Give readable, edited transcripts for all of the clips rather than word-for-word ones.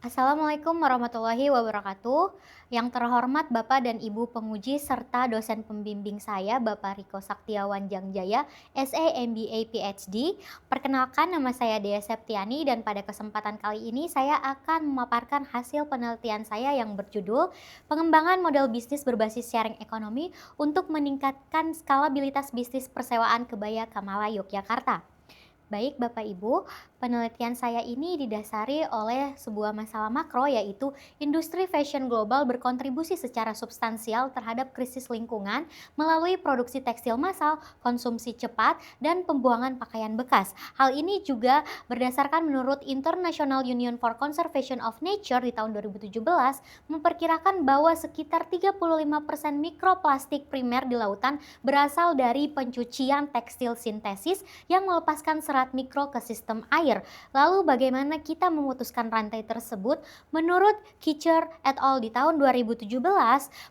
Assalamualaikum warahmatullahi wabarakatuh. Yang terhormat Bapak dan Ibu penguji serta dosen pembimbing saya, Bapak Riko Saktiawan Jangjaya, SA MBA PhD. Perkenalkan, nama saya Dea Septiani dan pada kesempatan kali ini saya akan memaparkan hasil penelitian saya yang berjudul Pengembangan Model Bisnis Berbasis Sharing Ekonomi untuk Meningkatkan Skalabilitas Bisnis Persewaan Kebaya Kamala Yogyakarta. Baik Bapak Ibu, penelitian saya ini didasari oleh sebuah masalah makro, yaitu industri fashion global berkontribusi secara substansial terhadap krisis lingkungan melalui produksi tekstil massal, konsumsi cepat, dan pembuangan pakaian bekas. Hal ini juga berdasarkan menurut International Union for Conservation of Nature di tahun 2017 memperkirakan bahwa sekitar 35% mikroplastik primer di lautan berasal dari pencucian tekstil sintesis yang melepaskan serat mikro ke sistem air. Lalu bagaimana kita memutuskan rantai tersebut? Menurut Kitcher et al. Di tahun 2017,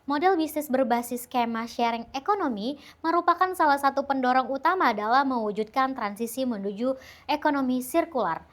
model bisnis berbasis skema sharing ekonomi merupakan salah satu pendorong utama dalam mewujudkan transisi menuju ekonomi sirkular.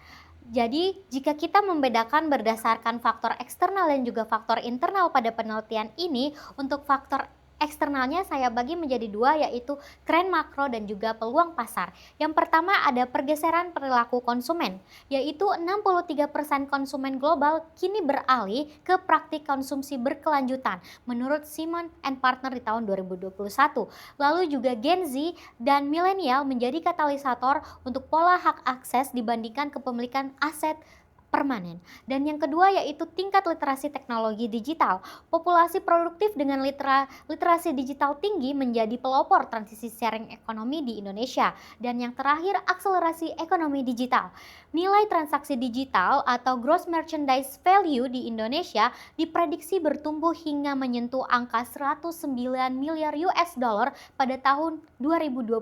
Jadi, jika kita membedakan berdasarkan faktor eksternal dan juga faktor internal pada penelitian ini, untuk faktor eksternalnya saya bagi menjadi dua, yaitu tren makro dan juga peluang pasar. Yang pertama ada pergeseran perilaku konsumen, yaitu 63% konsumen global kini beralih ke praktik konsumsi berkelanjutan menurut Simon and Partner di tahun 2021. Lalu juga Gen Z dan milenial menjadi katalisator untuk pola hak akses dibandingkan kepemilikan aset permanen. Dan yang kedua yaitu tingkat literasi teknologi digital. Populasi produktif dengan literasi digital tinggi menjadi pelopor transisi sharing ekonomi di Indonesia. Dan yang terakhir, akselerasi ekonomi digital. Nilai transaksi digital atau gross merchandise value di Indonesia diprediksi bertumbuh hingga menyentuh angka 109 miliar US dollar pada tahun 2025.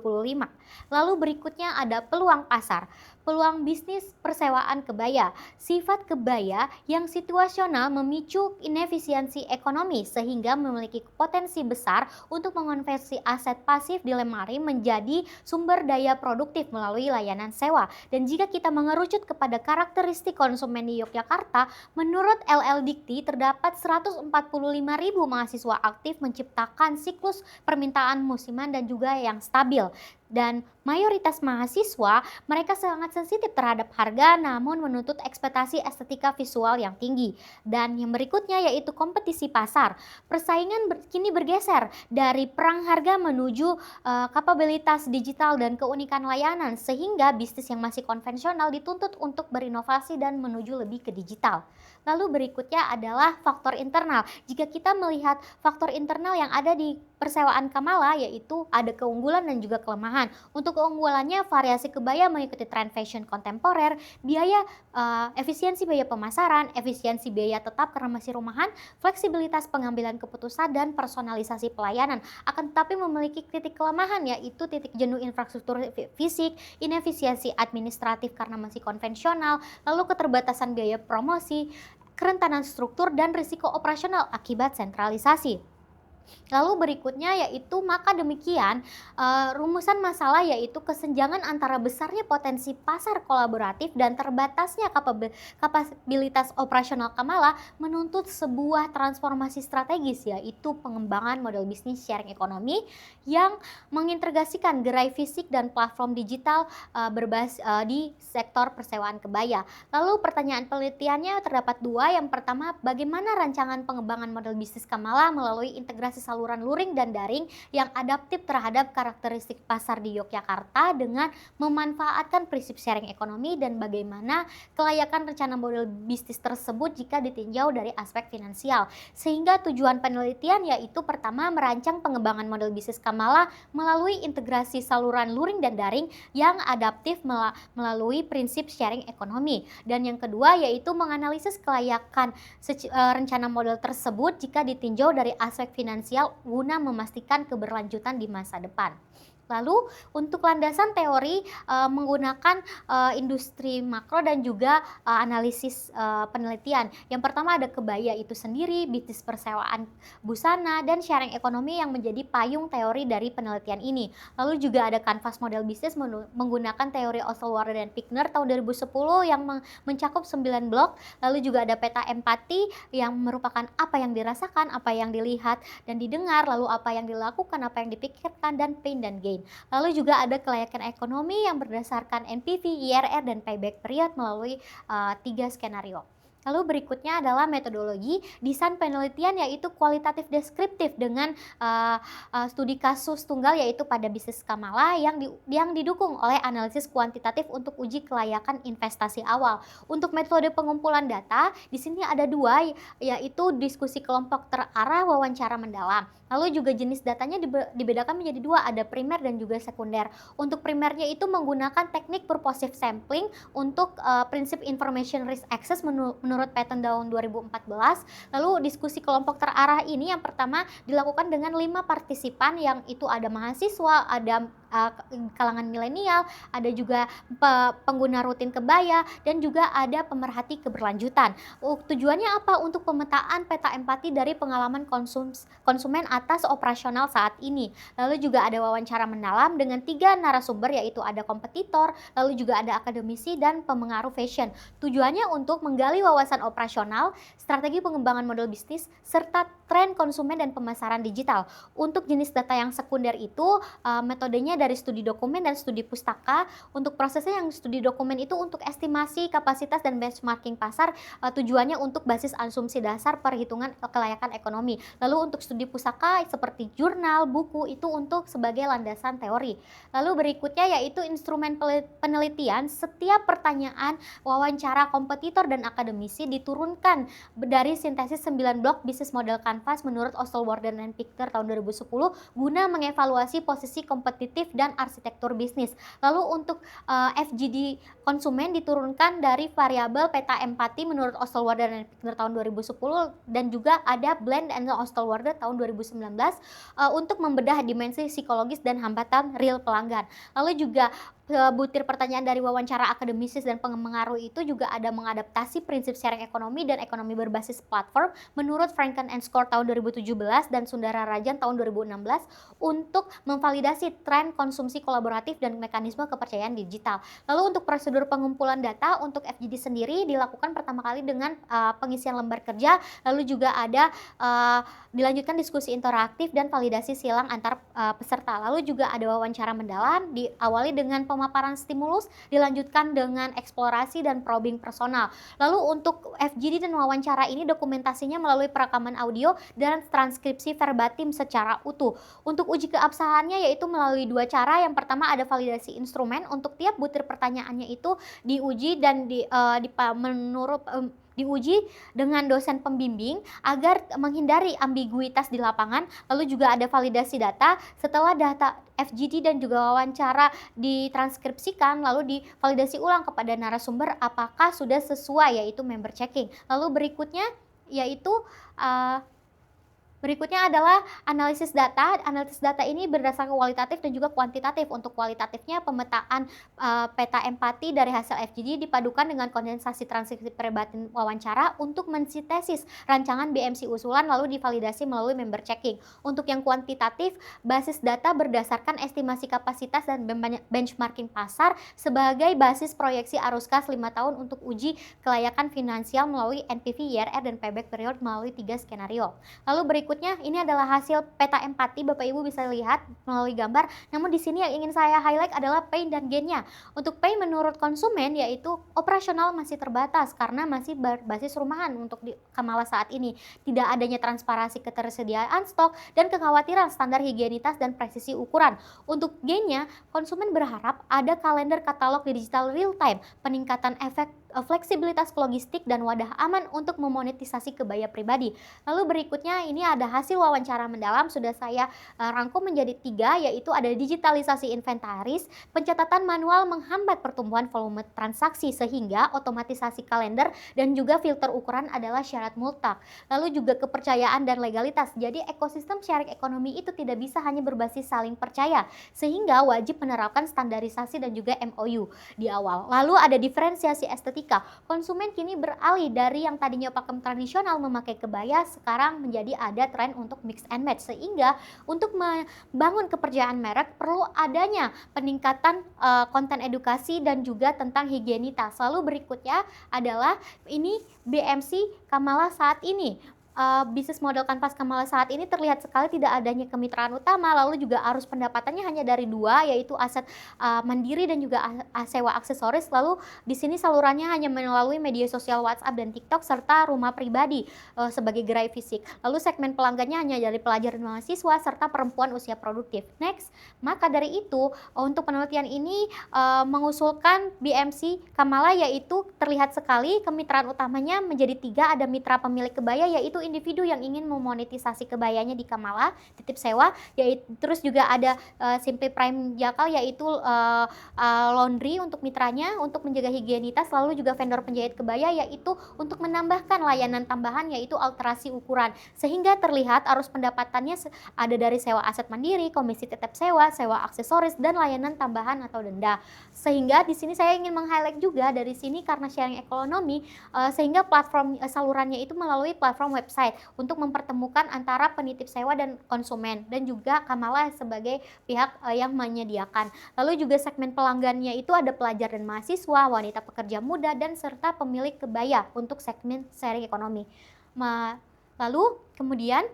Lalu berikutnya ada peluang pasar. Peluang bisnis persewaan kebaya. Sifat kebaya yang situasional memicu inefisiensi ekonomi sehingga memiliki potensi besar untuk mengonversi aset pasif di lemari menjadi sumber daya produktif melalui layanan sewa. Dan jika kita mengerucut kepada karakteristik konsumen di Yogyakarta, menurut LL Dikti terdapat 145.000 mahasiswa aktif menciptakan siklus permintaan musiman dan juga yang stabil. Dan mayoritas mahasiswa mereka sangat sensitif terhadap harga namun menuntut ekspektasi estetika visual yang tinggi. Dan yang berikutnya yaitu kompetisi pasar. Persaingan kini bergeser dari perang harga menuju kapabilitas digital dan keunikan layanan, sehingga bisnis yang masih konvensional dituntut untuk berinovasi dan menuju lebih ke digital. Lalu berikutnya adalah faktor internal. Jika kita melihat faktor internal yang ada di persewaan Kamala, yaitu ada keunggulan dan juga kelemahan. Untuk keunggulannya, variasi kebaya mengikuti tren fashion kontemporer, efisiensi biaya pemasaran, efisiensi biaya tetap karena masih rumahan, fleksibilitas pengambilan keputusan dan personalisasi pelayanan. Akan tetapi memiliki titik kelemahan, yaitu titik jenuh infrastruktur fisik, inefisiensi administratif karena masih konvensional, lalu keterbatasan biaya promosi, kerentanan struktur dan risiko operasional akibat sentralisasi. Lalu berikutnya yaitu maka demikian rumusan masalah yaitu kesenjangan antara besarnya potensi pasar kolaboratif dan terbatasnya kapabilitas operasional Kamala menuntut sebuah transformasi strategis, yaitu pengembangan model bisnis sharing ekonomi yang mengintegrasikan gerai fisik dan platform digital berbasis di sektor persewaan kebaya. Lalu pertanyaan penelitiannya terdapat dua. Yang pertama, bagaimana rancangan pengembangan model bisnis Kamala melalui integrasi saluran luring dan daring yang adaptif terhadap karakteristik pasar di Yogyakarta dengan memanfaatkan prinsip sharing ekonomi, dan bagaimana kelayakan rencana model bisnis tersebut jika ditinjau dari aspek finansial. Sehingga tujuan penelitian yaitu pertama, merancang pengembangan model bisnis Kamala melalui integrasi saluran luring dan daring yang adaptif melalui prinsip sharing ekonomi. Dan yang kedua yaitu menganalisis kelayakan rencana model tersebut jika ditinjau dari aspek finansial guna memastikan keberlanjutan di masa depan. Lalu untuk landasan teori, menggunakan, industri makro dan juga, analisis, penelitian. Yang pertama ada kebaya itu sendiri, bisnis persewaan busana, dan sharing ekonomi yang menjadi payung teori dari penelitian ini. Lalu juga ada kanvas model bisnis menggunakan teori Oswald dan Pigner tahun 2010 yang mencakup 9 blok. Lalu juga ada peta empati yang merupakan apa yang dirasakan, apa yang dilihat dan didengar, lalu apa yang dilakukan, apa yang dipikirkan, dan pain dan gain. Lalu juga ada kelayakan ekonomi yang berdasarkan NPV, IRR, dan payback period melalui 3 skenario. Lalu berikutnya adalah metodologi desain penelitian yaitu kualitatif deskriptif dengan studi kasus tunggal yaitu pada bisnis Kamala yang didukung oleh analisis kuantitatif untuk uji kelayakan investasi awal. Untuk metode pengumpulan data di sini ada dua yaitu diskusi kelompok terarah, wawancara mendalam. Lalu juga jenis datanya dibedakan menjadi dua, ada primer dan juga sekunder. Untuk primernya itu menggunakan teknik purposive sampling untuk prinsip information risk access menurut patent tahun 2014. Lalu diskusi kelompok terarah ini yang pertama dilakukan dengan 5 partisipan yang itu ada mahasiswa, ada kalangan milenial, ada juga pengguna rutin kebaya, dan juga ada pemerhati keberlanjutan. Tujuannya apa? Untuk pemetaan peta empati dari pengalaman konsumen atas operasional saat ini. Lalu juga ada wawancara mendalam dengan 3 narasumber yaitu ada kompetitor, lalu juga ada akademisi dan pemengaruh fashion. Tujuannya untuk menggali wawasan operasional, strategi pengembangan model bisnis, serta tren konsumen dan pemasaran digital. Untuk jenis data yang sekunder itu metodenya dari studi dokumen dan studi pustaka. Untuk prosesnya yang studi dokumen itu untuk estimasi kapasitas dan benchmarking pasar, tujuannya untuk basis asumsi dasar perhitungan kelayakan ekonomi. Lalu untuk studi pustaka seperti jurnal, buku itu untuk sebagai landasan teori. Lalu berikutnya yaitu instrumen penelitian. Setiap pertanyaan, wawancara kompetitor dan akademisi diturunkan dari sintesis 9 blok bisnis model kanvas menurut Oswald dan Pigner tahun 2010 guna mengevaluasi posisi kompetitif dan arsitektur bisnis. Lalu untuk FGD konsumen diturunkan dari variabel peta empati menurut Oswald dan Pigner tahun 2010 dan juga ada Blend and Oswald tahun 2019 untuk membedah dimensi psikologis dan hambatan real pelanggan. Lalu juga butir pertanyaan dari wawancara akademisis dan pengaruh itu juga ada mengadaptasi prinsip sharing ekonomi dan ekonomi berbasis platform menurut Franken and Score tahun 2017 dan Sundara Rajan tahun 2016 untuk memvalidasi tren konsumsi kolaboratif dan mekanisme kepercayaan digital. Lalu untuk prosedur pengumpulan data untuk FGD sendiri dilakukan pertama kali dengan pengisian lembar kerja, lalu juga ada dilanjutkan diskusi interaktif dan validasi silang antar peserta. Lalu juga ada wawancara mendalam diawali dengan pemaparan stimulus, dilanjutkan dengan eksplorasi dan probing personal. Lalu untuk FGD dan wawancara ini dokumentasinya melalui perekaman audio dan transkripsi verbatim secara utuh. Untuk uji keabsahannya yaitu melalui 2 cara. Yang pertama ada validasi instrumen, untuk tiap butir pertanyaannya itu diuji dan diuji dengan dosen pembimbing agar menghindari ambiguitas di lapangan. Lalu juga ada validasi data. Setelah data FGD dan juga wawancara ditranskripsikan, lalu divalidasi ulang kepada narasumber apakah sudah sesuai, yaitu member checking. Lalu berikutnya adalah analisis data. Analisis data ini berdasarkan kualitatif dan juga kuantitatif. Untuk kualitatifnya pemetaan peta empati dari hasil FGD dipadukan dengan kondensasi transkripsi verbatim wawancara untuk mensintesis rancangan BMC usulan lalu divalidasi melalui member checking. Untuk yang kuantitatif, basis data berdasarkan estimasi kapasitas dan benchmarking pasar sebagai basis proyeksi arus kas 5 tahun untuk uji kelayakan finansial melalui NPV, IRR, dan payback period melalui 3 skenario. Lalu berikutnya ini adalah hasil peta empati, Bapak Ibu bisa lihat melalui gambar. Namun di sini yang ingin saya highlight adalah pain dan gain-nya. Untuk pain menurut konsumen yaitu operasional masih terbatas karena masih berbasis rumahan untuk di Kamala saat ini. Tidak adanya transparansi ketersediaan stok dan kekhawatiran standar higienitas dan presisi ukuran. Untuk gain-nya, konsumen berharap ada kalender katalog digital real time, peningkatan efek fleksibilitas logistik dan wadah aman untuk memonetisasi kebaya pribadi. Lalu berikutnya ini ada hasil wawancara mendalam sudah saya rangkum menjadi 3, yaitu ada digitalisasi inventaris, pencatatan manual menghambat pertumbuhan volume transaksi sehingga otomatisasi kalender dan juga filter ukuran adalah syarat mutlak. Lalu juga kepercayaan dan legalitas. Jadi ekosistem sharing ekonomi itu tidak bisa hanya berbasis saling percaya, sehingga wajib menerapkan standarisasi dan juga MOU di awal. Lalu ada diferensiasi estetika. Konsumen kini beralih dari yang tadinya pakem tradisional memakai kebaya, sekarang menjadi ada tren untuk mix and match, sehingga untuk membangun kepercayaan merek perlu adanya peningkatan konten edukasi dan juga tentang higienitas. Lalu berikutnya adalah ini BMC Kamala saat ini. Bisnis model kanvas Kamala saat ini terlihat sekali tidak adanya kemitraan utama, lalu juga arus pendapatannya hanya dari 2, yaitu aset mandiri dan juga sewa aksesoris. Lalu di sini salurannya hanya melalui media sosial WhatsApp dan TikTok serta rumah pribadi sebagai gerai fisik. Lalu segmen pelanggannya hanya dari pelajar dan mahasiswa serta perempuan usia produktif. Next, maka dari itu untuk penelitian ini mengusulkan BMC Kamala, yaitu terlihat sekali kemitraan utamanya menjadi 3, ada mitra pemilik kebaya yaitu individu yang ingin memonetisasi kebayanya di Kamala, titip sewa, yaitu terus juga ada Simply Prime Jakal, yaitu laundry untuk mitranya untuk menjaga higienitas, lalu juga vendor penjahit kebaya yaitu untuk menambahkan layanan tambahan yaitu alterasi ukuran, sehingga terlihat arus pendapatannya ada dari sewa aset mandiri, komisi titip sewa, sewa aksesoris dan layanan tambahan atau denda. Sehingga di sini saya ingin meng-highlight juga dari sini karena sharing ekonomi, sehingga platform salurannya itu melalui platform website untuk mempertemukan antara penitip sewa dan konsumen, dan juga Kamala sebagai pihak yang menyediakan. Lalu juga segmen pelanggannya itu ada pelajar dan mahasiswa, wanita pekerja muda, dan serta pemilik kebaya untuk segmen sharing ekonomi. Lalu kemudian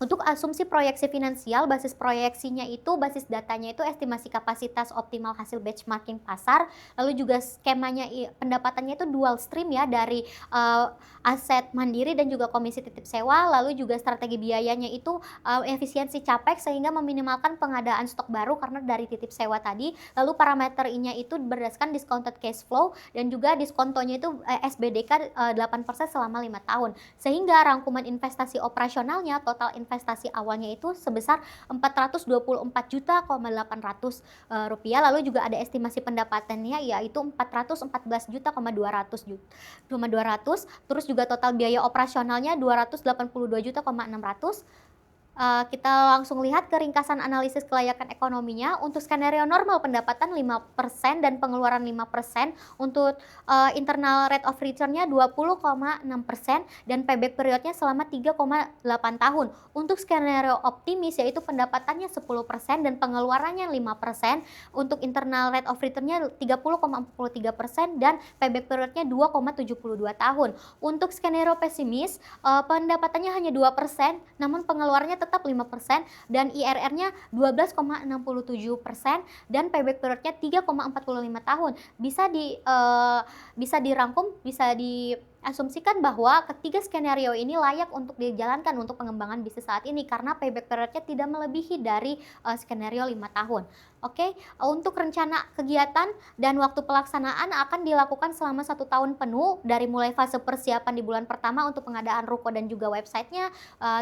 untuk asumsi proyeksi finansial, basis proyeksinya itu, basis datanya itu estimasi kapasitas optimal hasil benchmarking pasar, lalu juga skemanya pendapatannya itu dual stream ya, dari aset mandiri dan juga komisi titip sewa, lalu juga strategi biayanya itu efisiensi capex sehingga meminimalkan pengadaan stok baru karena dari titip sewa tadi, lalu parameternya itu berdasarkan discounted cash flow dan juga diskontonya itu SBDK 8% selama 5 tahun, sehingga rangkuman investasi operasionalnya total investasi awalnya itu sebesar 424,800 rupiah, lalu juga ada estimasi pendapatannya yaitu 414,200, terus juga total biaya operasionalnya 282,600. Kita langsung lihat ke ringkasan analisis kelayakan ekonominya. Untuk skenario normal pendapatan 5% dan pengeluaran 5%, untuk internal rate of return-nya 20,6% dan payback periodnya selama 3,8 tahun. Untuk skenario optimis yaitu pendapatannya 10% dan pengeluarannya 5%, untuk internal rate of return-nya 30,43% dan payback periodnya 2,72 tahun. Untuk skenario pesimis, pendapatannya hanya 2% namun pengeluarannya tetap 5% dan IRR-nya 12,67% dan payback period-nya 3,45 tahun. Bisa dirangkum, bisa diasumsikan bahwa ketiga skenario ini layak untuk dijalankan untuk pengembangan bisnis saat ini karena payback period-nya tidak melebihi dari skenario 5 tahun. Oke, untuk rencana kegiatan dan waktu pelaksanaan akan dilakukan selama 1 tahun penuh, dari mulai fase persiapan di bulan pertama untuk pengadaan ruko dan juga websitenya,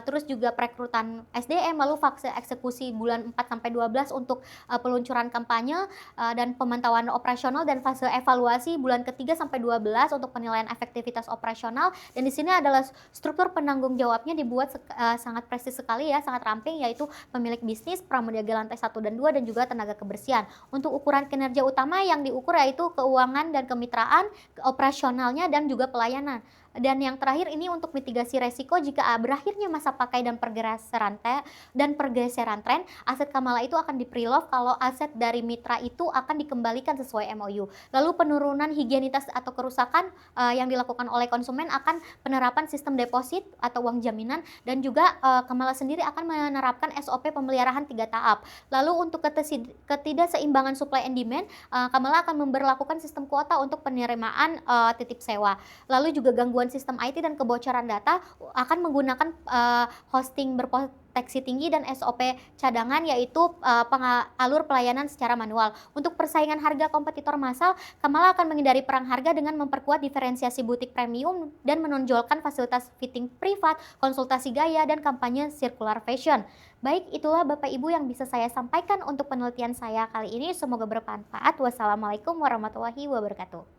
terus juga perekrutan SDM, lalu fase eksekusi bulan 4-12 untuk peluncuran kampanye dan pemantauan operasional, dan fase evaluasi bulan ketiga sampai 12 untuk penilaian efektivitas operasional. Dan di sini adalah struktur penanggung jawabnya dibuat sangat presis sekali ya, sangat ramping, yaitu pemilik bisnis, pramudiaga lantai 1 dan 2 dan juga tenaga kebersihan. Untuk ukuran kinerja utama yang diukur yaitu keuangan dan kemitraan, operasionalnya dan juga pelayanan. Dan yang terakhir ini untuk mitigasi resiko jika berakhirnya masa pakai dan pergeseran tren, aset Kamala itu akan di-preloved kalau aset dari mitra itu akan dikembalikan sesuai MOU. Lalu penurunan higienitas atau kerusakan yang dilakukan oleh konsumen akan penerapan sistem deposit atau uang jaminan, dan juga Kamala sendiri akan menerapkan SOP pemeliharaan 3 tahap. Lalu untuk ketidakseimbangan supply and demand, Kamala akan memberlakukan sistem kuota untuk penerimaan titip sewa. Lalu juga gangguan sistem IT dan kebocoran data akan menggunakan hosting deteksi tinggi dan SOP cadangan, yaitu alur pelayanan secara manual. Untuk persaingan harga kompetitor massal, Kamala akan menghindari perang harga dengan memperkuat diferensiasi butik premium dan menonjolkan fasilitas fitting privat, konsultasi gaya, dan kampanye circular fashion. Baik, itulah Bapak Ibu yang bisa saya sampaikan untuk penelitian saya kali ini. Semoga bermanfaat. Wassalamualaikum warahmatullahi wabarakatuh.